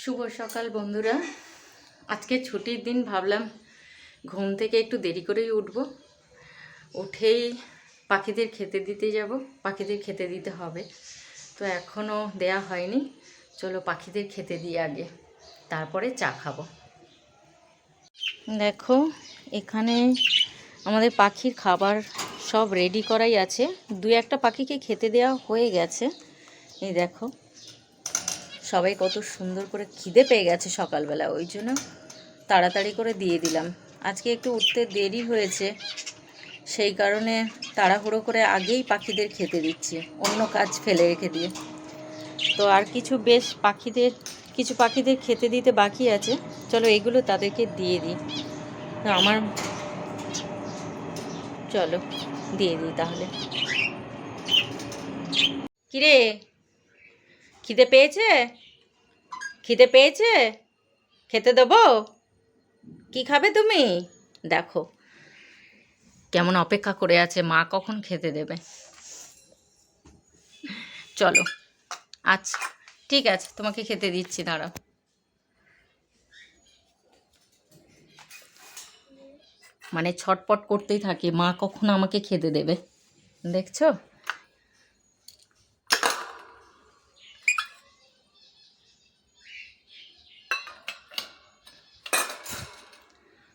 শুভ সকাল বন্ধুরা। আজকে ছুটির দিন, ভাবলাম ঘুম থেকে একটু দেরি করেই উঠব। উঠেই পাখিদের খেতে দিতে যাব, পাখিদের খেতে দিতে হবে। তো এখনও দেয়া হয়নি, চলো পাখিদের খেতে দিই আগে, তারপরে চা খাবো। দেখো এখানে আমাদের পাখির খাবার সব রেডি করাই আছে। দু একটা পাখিকে খেতে দেওয়া হয়ে গেছে। এই দেখো সবাই কত সুন্দর করে খিদে পেয়ে গেছে সকালবেলা, ওই জন্য তাড়াতাড়ি করে দিয়ে দিলাম। আজকে একটু উঠতে দেরি হয়েছে, সেই কারণে তাড়াহুড়ো করে আগেই পাখিদের খেতে দিচ্ছি, অন্য কাজ ফেলে রেখে দিয়ে। তো আর কিছু পাখিদের খেতে দিতে বাকি আছে, চলো এগুলো তাদেরকে দিয়ে দিই। তো চলো দিয়ে দিই তাহলে। কিরে, খিদে পেয়েছে? খিদে পেয়েছে? খেতে দেবো? কি খাবে তুমি? দেখো কেমন অপেক্ষা করে আছে, মা কখন খেতে দেবে। চলো আচ্ছা ঠিক আছে, তোমাকে খেতে দিচ্ছি, দাঁড়াও। মানে ছটপট করতেই থাকে, মা কখন আমাকে খেতে দেবে, দেখছো?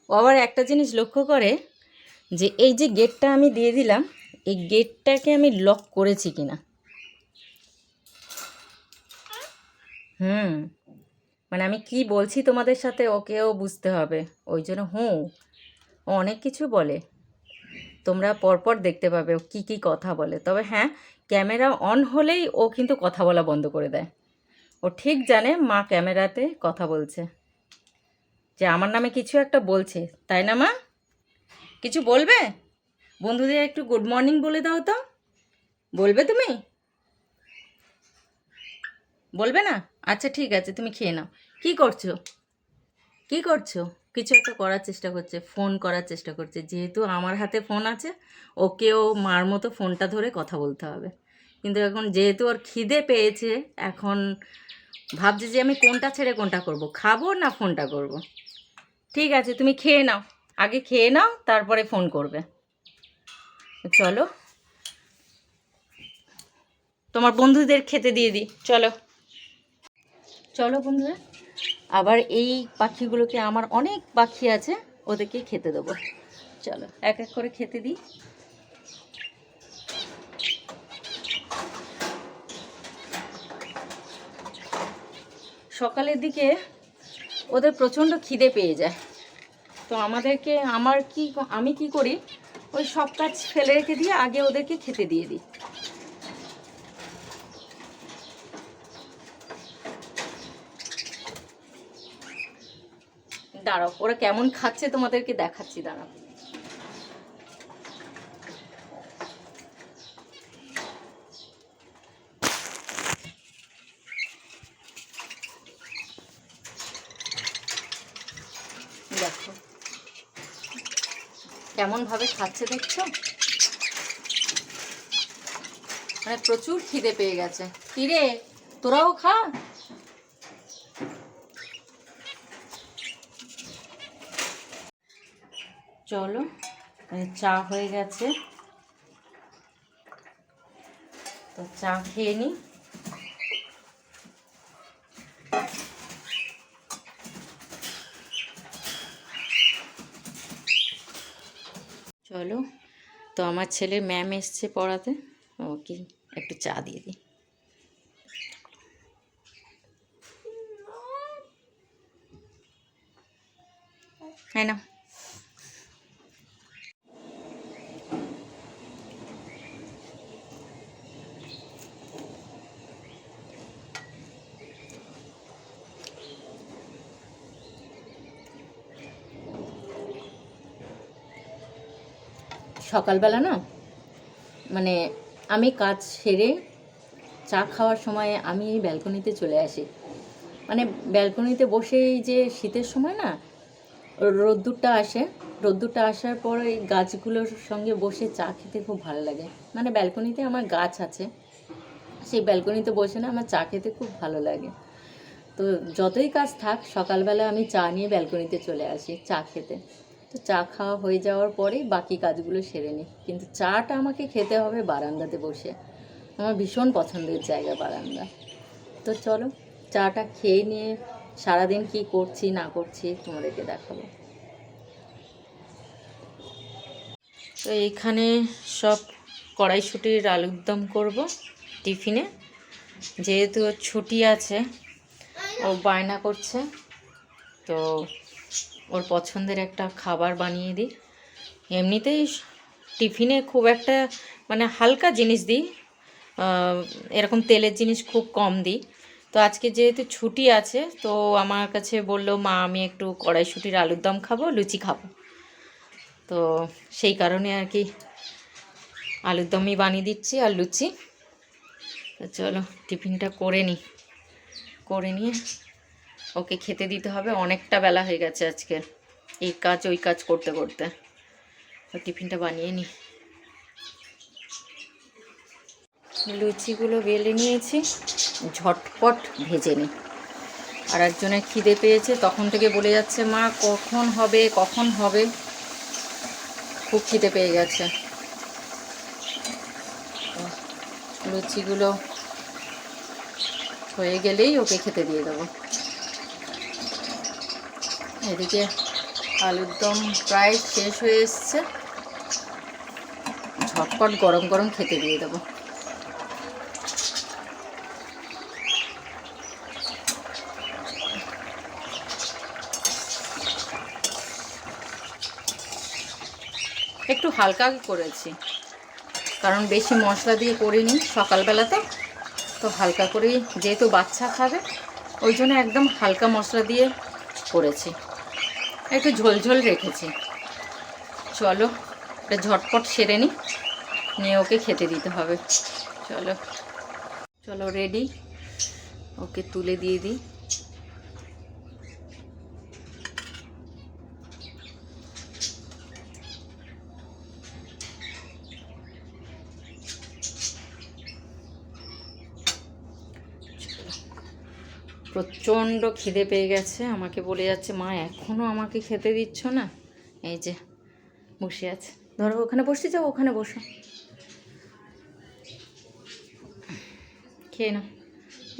ও আবার একটা জিনিস লক্ষ্য করে যে এই যে গেটটা আমি দিয়ে দিলাম, এই গেটটাকে আমি লক করেছি কিনা। মানে আমি কি বলছি তোমাদের সাথে ওকেও বুঝতে হবে, ওই জন্য ও অনেক কিছু বলে, তোমরা পরপর দেখতে পাবে ও কী কী কথা বলে। তবে হ্যাঁ, ক্যামেরা অন হলেই ও কিন্তু কথা বলা বন্ধ করে দেয়। ও ঠিক জানে মা ক্যামেরাতে কথা বলছে, যে আমার নামে কিছু একটা বলছে, তাই না মা? কিছু বলবে? বন্ধুদের একটু গুড মর্নিং বলে দাও তো। বলবে তুমি? বলবে না? আচ্ছা ঠিক আছে, তুমি খেয়ে নাও। কি করছো? কি করছো? কিছু একটা করার চেষ্টা করছে, ফোন করার চেষ্টা করছে। যেহেতু আমার হাতে ফোন আছে, ওকেও মার মতো ফোনটা ধরে কথা বলতে হবে। কিন্তু এখন যেহেতু ওর খিদে পেয়েছে, এখন ভাবছে যে আমি কোনটা ছেড়ে কোনটা করব, খাবো না ফোনটা করব। ঠিক আছে, তুমি খেয়ে নাও, আগে খেয়ে নাও, তারপরে ফোন করবে। চলো তোমার বন্ধুদের খেতে দিয়ে দিই, চলো। চলো বন্ধুরা, আবার এই পাখিগুলোকে, আমার অনেক পাখি আছে, ওদেরকে খেতে দেবো। চলো এক এক করে খেতে দিই। সকালের দিকে ওদের প্রচণ্ড খিদে পেয়ে যায়, তো আমি কি করি, ওই সব কাজ ফেলে রেখে দিয়ে আগে ওদেরকে খেতে দিয়ে দিই। দাঁড়াও, ওরা কেমন খাচ্ছে তোমাদেরকে দেখাচ্ছি, দাঁড়াও। দেখো কেমন ভাবে খাচ্ছে, দেখছো? মানে প্রচুর খিদে পেয়ে গেছে। কিরে, তোরাও খা। চলো চা হয়ে গেছে, তো চা খেয়ে নিই। চলো, তো আমার ছেলে ম্যাম এসছে পড়াতে, ওকে একটু চা দিয়ে দিই। হ্যাঁ না, সকালবেলা না, মানে আমি কাজ সেরে চা খাওয়ার সময় আমি এই ব্যালকনিতে চলে আসি। মানে ব্যালকনিতে বসে, এই যে শীতের সময় না রোদ্দুরটা আসার পর এই গাছগুলোর সঙ্গে বসে চা খেতে খুব ভালো লাগে। মানে ব্যালকনিতে আমার গাছ আছে, সেই ব্যালকনিতে বসে না আমার চা খেতে খুব ভালো লাগে। তো তো যতই কাজ থাক সকালবেলা আমি চা নিয়ে ব্যালকনিতে চলে আসি চা খেতে। তো চা খাওয়া হয়ে যাওয়ার পরেই বাকি কাজগুলো সেরে নিই, কিন্তু চাটা আমাকে খেতে হবে বারান্দাতে বসে। আমার ভীষণ পছন্দের জায়গা বারান্দা। তো চলো চাটা খেয়ে নিয়ে সারাদিন কি করছি না করছি তোমাদেরকে দেখাবো। তো এইখানে সব কড়াইশুঁটির আলুর দম করবো টিফিনে, যেহেতু ওর ছুটি আছে, ও বায়না করছে, তো ওর পছন্দের একটা খাবার বানিয়ে দিই। এমনিতেই টিফিনে খুব একটা মানে হালকা জিনিস দিই, এরকম তেলের জিনিস খুব কম দিই। তো আজকে যেহেতু ছুটি আছে, তো আমার কাছে বললো, মা আমি একটু কড়াইশুঁটির আলুর দম খাবো, লুচি খাবো। তো সেই কারণে আর কি আলুর দমই বানিয়ে দিচ্ছি আর লুচি। তো চলো টিফিনটা করে নিয়ে ওকে খেতে দিতে হবে। অনেকটা বেলা হয়ে গেছে আজকে এই কাজ ওই কাজ করতে করতে। তো টিফিনটা বানিয়ে নিই। লুচিগুলো বেলে নিয়েছি, ঝটপট ভেজে নিই। আর একজনের খিদে পেয়েছে, তখন থেকে বলে যাচ্ছে মা কখন হবে কখন হবে, খুব খিদে পেয়ে গেছে। লুচিগুলো হয়ে গেলেই ওকে খেতে দিয়ে দেবো। এদিকে আলুর দম প্রায় শেষ হয়ে এসছে, ঝটপট গরম গরম খেতে দিয়ে দেবো। একটু হালকা করেছি, কারণ বেশি মশলা দিয়ে করিনি সকালবেলা, তো হালকা করেই, যেহেতু বাচ্চা খাবে ওই জন্য একদম হালকা মশলা দিয়ে করেছি, একটু ঝোলঝোল রেখেছি। চলো এটা ঝটপট সেরে নিয়ে ওকে খেতে দিতে হবে। চলো রেডি, ওকে তুলে দিয়ে দিই। প্রচণ্ড খিদে পেয়ে গেছে, আমাকে বলে যাচ্ছে মা এখনও আমাকে খেতে দিচ্ছ না। এই যে বসে আছে, ধরো ওখানে বসতে যাও, ওখানে বসো, খেয়ে নাও।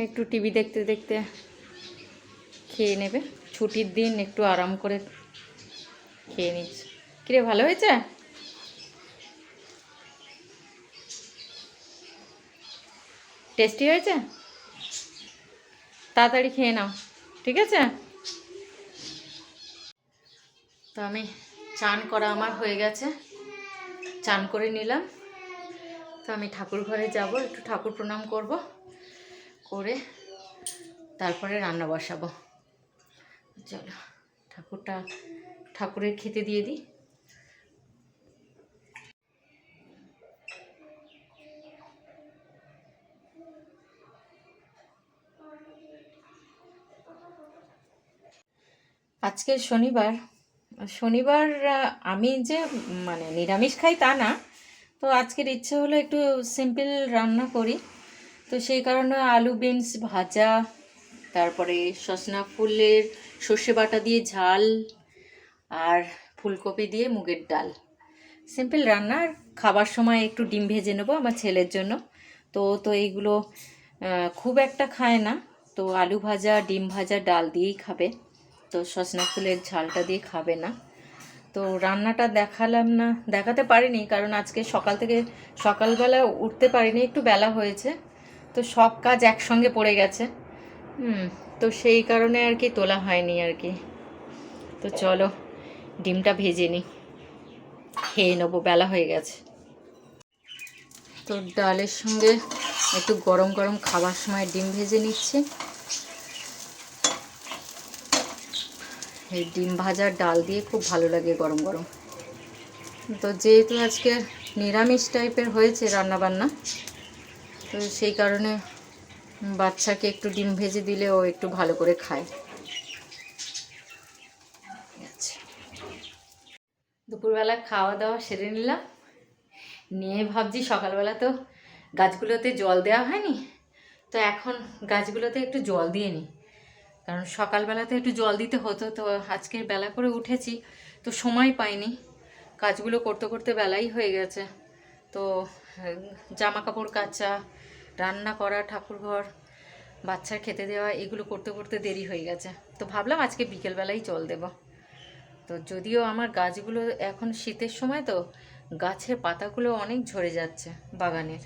একটু টিভি দেখতে দেখতে খেয়ে নেবে, ছুটির দিন একটু আরাম করে খেয়ে নিচ্ছে। কিরে ভালো হয়েছে? টেস্টি হয়েছে? তাড়াতাড়ি খেয়ে নাও, ঠিক আছে? তো আমি চান করা আমার হয়ে গেছে, চান করে নিলাম। তো আমি ঠাকুর ঘরে যাব, একটু ঠাকুর প্রণাম করব, করে তারপরে রান্না বসাবো। চলো ঠাকুরের খেতে দিয়ে দিই। আজকে শনিবার আমি যে মানে নিরামিষ খাই তা না, তো আজকের ইচ্ছে হলো একটু সিম্পল রান্না করি। তো সেই কারণে আলু বিনস ভাজা, তারপরে সজনা ফুলের সর্ষে বাটা দিয়ে ঝাল, আর ফুলকপি দিয়ে মুগের ডাল, সিম্পল রান্না। আর খাবার সময় একটু ডিম ভেজে নেবো আমার ছেলের জন্য। তো এইগুলো খুব একটা খায় না, তো আলু ভাজা ডিম ভাজা ডাল দিয়েই খাবে, তো সজনা ফুলের ঝালটা দিয়ে খাবে না। তো রান্নাটা দেখাতে পারিনি, কারণ আজকে সকালবেলা উঠতে পারিনি, একটু বেলা হয়েছে, তো সব কাজ একসঙ্গে পড়ে গেছে। তো সেই কারণে আর কি তোলা হয়নি আর কি। তো চলো ডিমটা ভেজে নিই, খেয়ে নেবো, বেলা হয়ে গেছে। তো ডালের সঙ্গে একটু গরম গরম খাবার সময় ডিম ভেজে নিচ্ছি। এই ডিম ভাজা ডাল দিয়ে খুব ভালো লাগে গরম গরম। তো যেহেতু আজকে নিরামিষ টাইপের হয়েছে রান্নাবান্না, তো সেই কারণে বাচ্চাকে একটু ডিম ভেজে দিলে ও একটু ভালো করে খায়। দুপুরবেলা খাওয়া দাওয়া সেরে নিলাম, নিয়ে ভাবছি সকালবেলা তো গাছগুলোতে জল দেওয়া হয়নি, তো এখন গাছগুলোতে একটু জল দিয়ে নিই। কারণ সকালবেলাতে একটু জল দিতে হতো, তো আজকের বেলা করে উঠেছি তো সময় পাইনি, কাজগুলো করতে করতে বেলাই হয়ে গেছে। তো জামা কাপড় কাচা, রান্না করা, ঠাকুরঘর, বাচ্চার খেতে দেওয়া, এগুলো করতে করতে দেরি হয়ে গেছে। তো ভাবলাম আজকে বিকেলবেলাই জল দেব। তো যদিও আমার গাছগুলো এখন শীতের সময়, তো গাছের পাতাগুলো অনেক ঝরে যাচ্ছে বাগানের।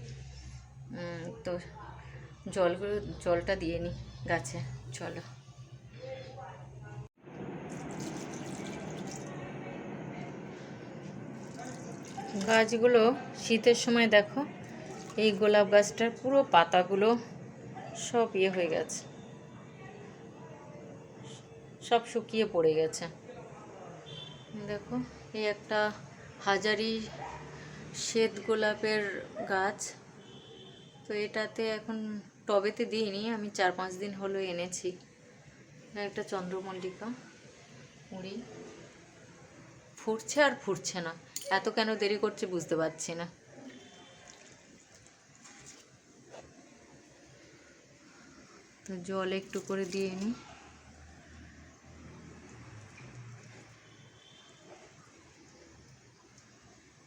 তো জলটা দিয়ে নিই গাছে। চলো। গাছগুলো শীতের সময় দেখো, এই গোলাপ গাছটার পুরো পাতাগুলো সব হয়ে গেছে, সব শুকিয়ে পড়ে গেছে। দেখো, এই একটা হাজারি শ্বেত গোলাপের গাছ, তো এটাতে এখন টবেতে দিইনি, আমি 4-5 দিন হলো এনেছি। একটা চন্দ্রমল্লিকা কুঁড়ি ফুটছে আর ফুটছে না, এত কেন দেরি করছে বুঝতে পারছি না। তো জল একটু করে দিয়ে নিই।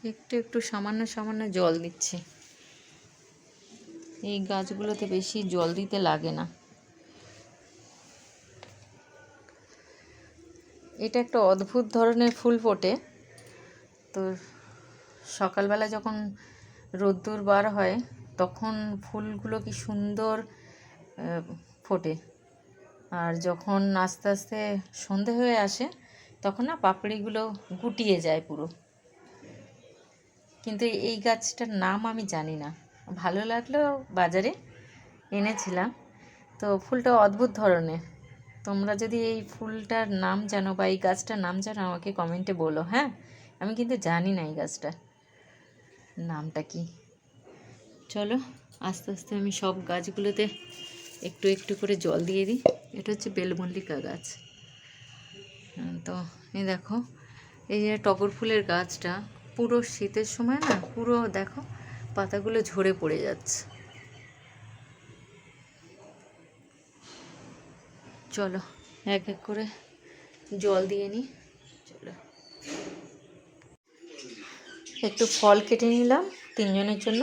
একটু একটু সামান্য সামান্য জল দিচ্ছি, এই গাছগুলোতে বেশি জল দিতে লাগে না। এটা একটা অদ্ভুত ধরনের ফুল ফোটে, তো সকালবেলা যখন রোদ্দুর বার হয় তখন ফুলগুলো কি সুন্দর ফোটে, আর যখন আস্তে আস্তে সন্ধে হয়ে আসে তখন না পাপড়িগুলো গুটিয়ে যায় পুরো। কিন্তু এই গাছটার নাম আমি জানি না, ভালো লাগলো, বাজারে এনেছিলাম। তো ফুলটা অদ্ভুত ধরনের, তোমরা যদি এই ফুলটার নাম জানো বা এই গাছটার নাম জানো আমাকে কমেন্টে বলো। হ্যাঁ, আমি কিন্তু জানি না এই গাছটার নামটা কি। চলো আস্তে আস্তে আমি সব গাছগুলোতে একটু একটু করে জল দিয়ে দিই। এটা হচ্ছে বেলমল্লিকা গাছ। তো এই দেখো, এই যে টগর ফুলের গাছটা পুরো শীতের সময় না, পুরো দেখো পাতাগুলো ঝরে পড়ে যাচ্ছে। চলো এক এক করে জল দিয়ে নিই। চলো, একটু ফল কেটে নিলাম 3 জনের জন্য।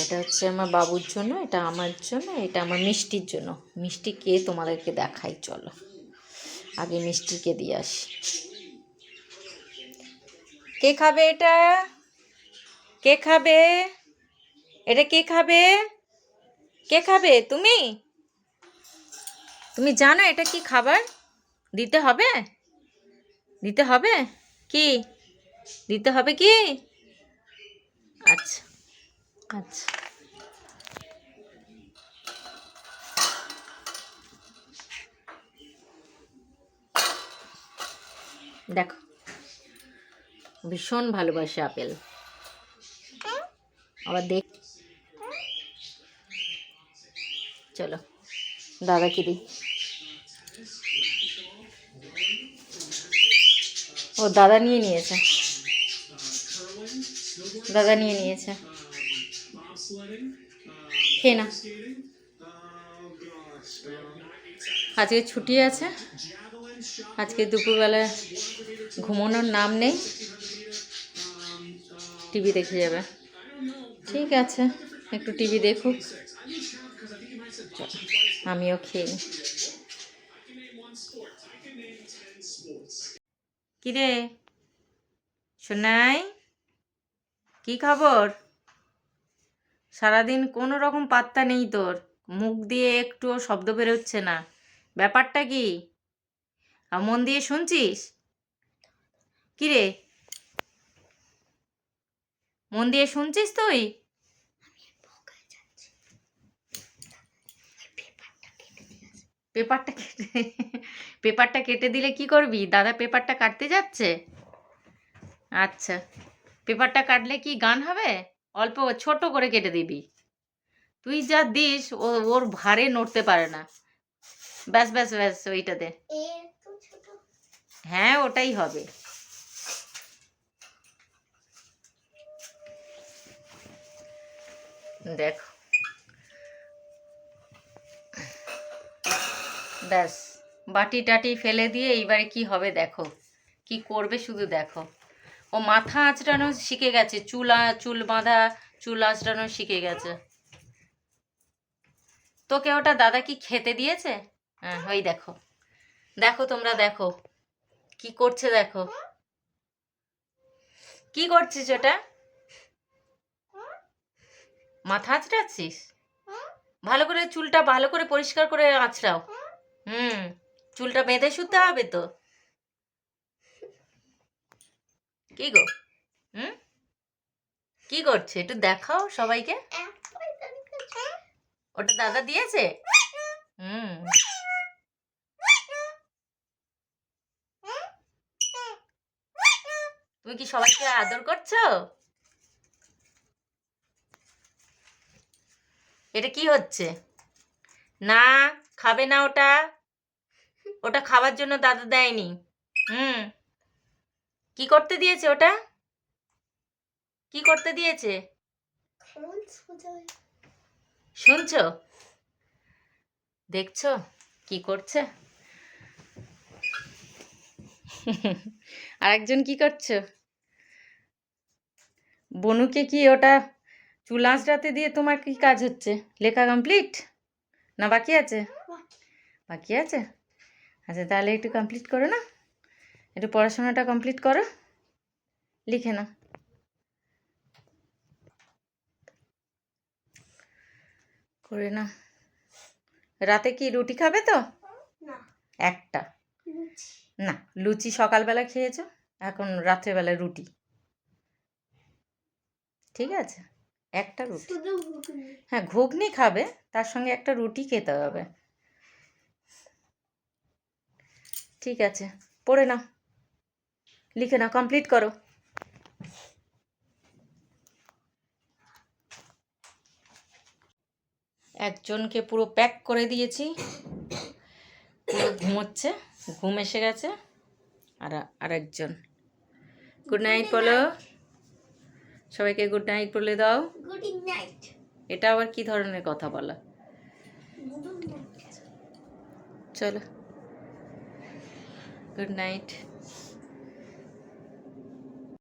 এটা হচ্ছে আমার বাবুর জন্য, এটা আমার জন্য, এটা আমার মিষ্টির জন্য। মিষ্টি কে তোমাদেরকে দেখাই, চলো আগে মিষ্টিকে দিয়ে আসি। কে খাবে এটা? কে খাবে এটা? কে খাবে? কে খাবে? তুমি তুমি জানো এটা কি খাবার? দিতে হবে? দিতে হবে কি? দিতে হবে কি? আচ্ছা আচ্ছা, দেখো ভীষণ ভালোবাসে আপেল। আবার দেখ, চলো দাদাকে দিই। ও দাদা নিয়ে নিয়েছে, দাদা নিয়ে নিয়েছে, খেয়ে না। আজকে ছুটি আছে, আজকে দুপুরবেলা ঘুমানোর নাম নেই, টিভি দেখে যাবে। ঠিক আছে, একটু টিভি দেখুক, আমিও খেয়ে নিই। কিরে সোনাই, কি খবর? সারাদিন কোনো রকম পাত্তা নেই তোর, মুখ দিয়ে একটুও শব্দ বেরোচ্ছে না, ব্যাপারটা কি? আর মন দিয়ে শুনছিস? কিরে, মন দিয়ে শুনছিস তুই? পেপারটা কেটে পেপারটা কেটে দিলে কি করবি? দাদা পেপারটা কাটতে যাচ্ছে। আচ্ছা, পেপারটা কাটলে কি গান হবে? অল্প ছোট করে কেটে দিবি। তুই যা দিস ওর ভারে নড়তে পারে না। ব্যাস ব্যাস ব্যাস, ওইটাতে। হ্যাঁ, ওটাই হবে। দেখো ব্যাস, বাটি টাটি ফেলে দিয়ে এইবারে কি হবে দেখো, কি করবে শুধু দেখো। ও মাথা আঁচড়ানো শিখে গেছে, চুল বাঁধা, চুল আঁচড়ানো শিখে গেছে। তোকে ওটা দাদা কি খেতে দিয়েছে? হ্যাঁ, ওই দেখো, দেখো তোমরা দেখো কি করছে, দেখো কি করছিস ওটা, মাথা আঁচড়াচ্ছিস? ভালো করে চুলটা ভালো করে পরিষ্কার করে আঁচড়াও। চুলটা বেঁধে শুতে হবে তো। কি গো, হুম, কি করছে একটু দেখাও সবাইকে। ওটা দাদা দিয়েছে? হুম, তুমি কি সবাইকে আদর করছো? এটা কি হচ্ছে? না, খাবে না ওটা, ওটা খাবার জন্য দাদা দেয়নি। হুম, কি করতে দিয়েছে ওটা, কি করতে দিয়েছে শুনছো, দেখছো কি করছে? আরেকজন কি করছো? বনুকে কি ওটা চুল আঁচড়াতে দিয়ে তোমার কি কাজ হচ্ছে? লেখা কমপ্লিট না বাকি আছে? বাকি আছে, আচ্ছা তাহলে একটু কমপ্লিট করো না, একটু পড়াশোনাটা কমপ্লিট করো, লিখে না। করে না, রাতে কি রুটি খাবে তো? একটা না, লুচি সকালবেলা খেয়েছো, এখন রাত্রেবেলা রুটি, ঠিক আছে? একটা রুটি, হ্যাঁ ঘুগনি খাবে, তার সঙ্গে একটা রুটি খেতে হবে, ঠিক আছে? পড়ে নাও, লিখে নাও, কমপ্লিট করো। একজনকে পুরো প্যাক করে দিয়েছি, পুরো ঘুমোচ্ছে, ঘুম এসে গেছে। আর আরেকজন গুড নাইট বলো, সবাইকে গুড নাইট বলে দাও। গুড নাইট, এটা আবার কি ধরনের কথা বলা? চলো, গুড নাইট।